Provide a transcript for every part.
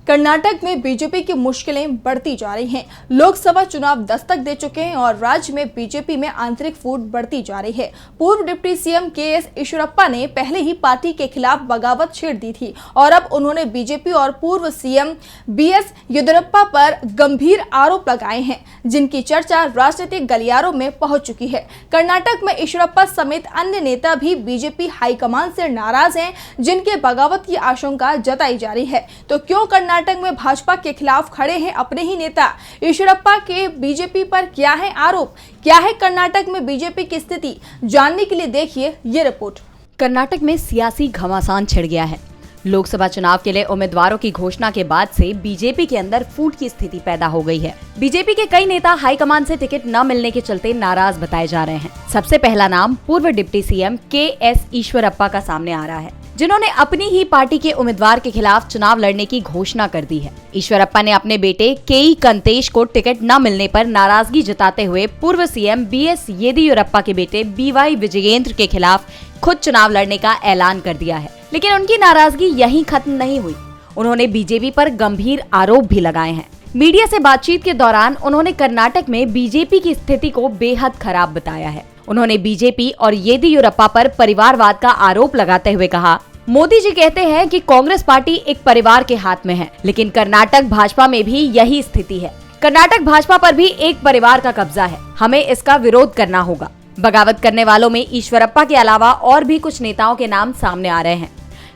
कर्नाटक में बीजेपी की मुश्किलें बढ़ती जा रही हैं। लोकसभा चुनाव दस्तक दे चुके हैं और राज्य में बीजेपी में आंतरिक फूट बढ़ती जा रही है। पूर्व डिप्टी सीएम के.एस. ईश्वरप्पा ने पहले ही पार्टी के खिलाफ बगावत छेड़ दी थी और अब उन्होंने बीजेपी और पूर्व सीएम बी.एस. येदियुरप्पा पर गंभीर आरोप लगाए हैं, जिनकी चर्चा राजनीतिक गलियारों में पहुंच चुकी है। कर्नाटक में ईश्वरप्पा समेत अन्य नेता भी बीजेपी हाईकमान से नाराज हैं, जिनके बगावत की आशंका जताई जा रही है। तो क्यों कर्नाटक में भाजपा के खिलाफ खड़े हैं अपने ही नेता ईश्वरप्पा के? बीजेपी पर क्या है आरोप? क्या है कर्नाटक में बीजेपी की स्थिति? जानने के लिए देखिए ये रिपोर्ट। कर्नाटक में सियासी घमासान छिड़ गया है। लोकसभा चुनाव के लिए उम्मीदवारों की घोषणा के बाद से बीजेपी के अंदर फूट की स्थिति पैदा हो गई है। बीजेपी के कई नेता हाईकमान से टिकट न मिलने के चलते नाराज बताए जा रहे हैं। सबसे पहला नाम पूर्व डिप्टी सीएम के.एस. ईश्वरप्पा का सामने आ रहा है, जिन्होंने अपनी ही पार्टी के उम्मीदवार के खिलाफ चुनाव लड़ने की घोषणा कर दी है। ईश्वरप्पा ने अपने बेटे के.ई. कंतेश को टिकट न मिलने पर नाराजगी जताते हुए पूर्व सीएम बी.एस. येदियुरप्पा के बेटे बी.वाई. विजयेंद्र के खिलाफ खुद चुनाव लड़ने का ऐलान कर दिया है। लेकिन उनकी नाराजगी यहीं खत्म नहीं हुई। उन्होंने बीजेपी पर गंभीर आरोप भी लगाए हैं। मीडिया से बातचीत के दौरान उन्होंने कर्नाटक में बीजेपी की स्थिति को बेहद खराब बताया है। उन्होंने बीजेपी और येदियुरप्पा पर परिवारवाद का आरोप लगाते हुए कहा, मोदी जी कहते हैं कि कांग्रेस पार्टी एक परिवार के हाथ में है, लेकिन कर्नाटक भाजपा में भी यही स्थिति है। कर्नाटक भाजपा पर भी एक परिवार का कब्जा है, हमें इसका विरोध करना होगा। बगावत करने वालों में ईश्वरप्पा के अलावा और भी कुछ नेताओं के नाम सामने आ रहे हैं,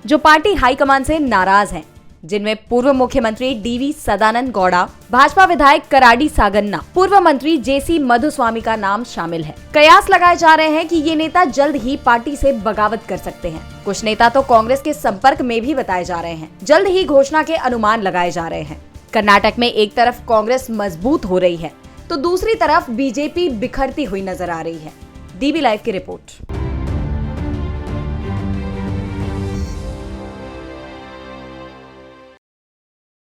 जो पार्टी हाईकमान से नाराज हैं, जिनमें पूर्व मुख्यमंत्री डी.वी. सदानंद गौड़ा, भाजपा विधायक कराडी सागन्ना, पूर्व मंत्री जे.सी. मधुस्वामी का नाम शामिल है। कयास लगाए जा रहे हैं कि ये नेता जल्द ही पार्टी से बगावत कर सकते हैं। कुछ नेता तो कांग्रेस के संपर्क में भी बताए जा रहे हैं। जल्द ही घोषणा के अनुमान लगाए जा रहे हैं। कर्नाटक में एक तरफ कांग्रेस मजबूत हो रही है, तो दूसरी तरफ बीजेपी बिखरती हुई नजर आ रही है। DB लाइव की रिपोर्ट।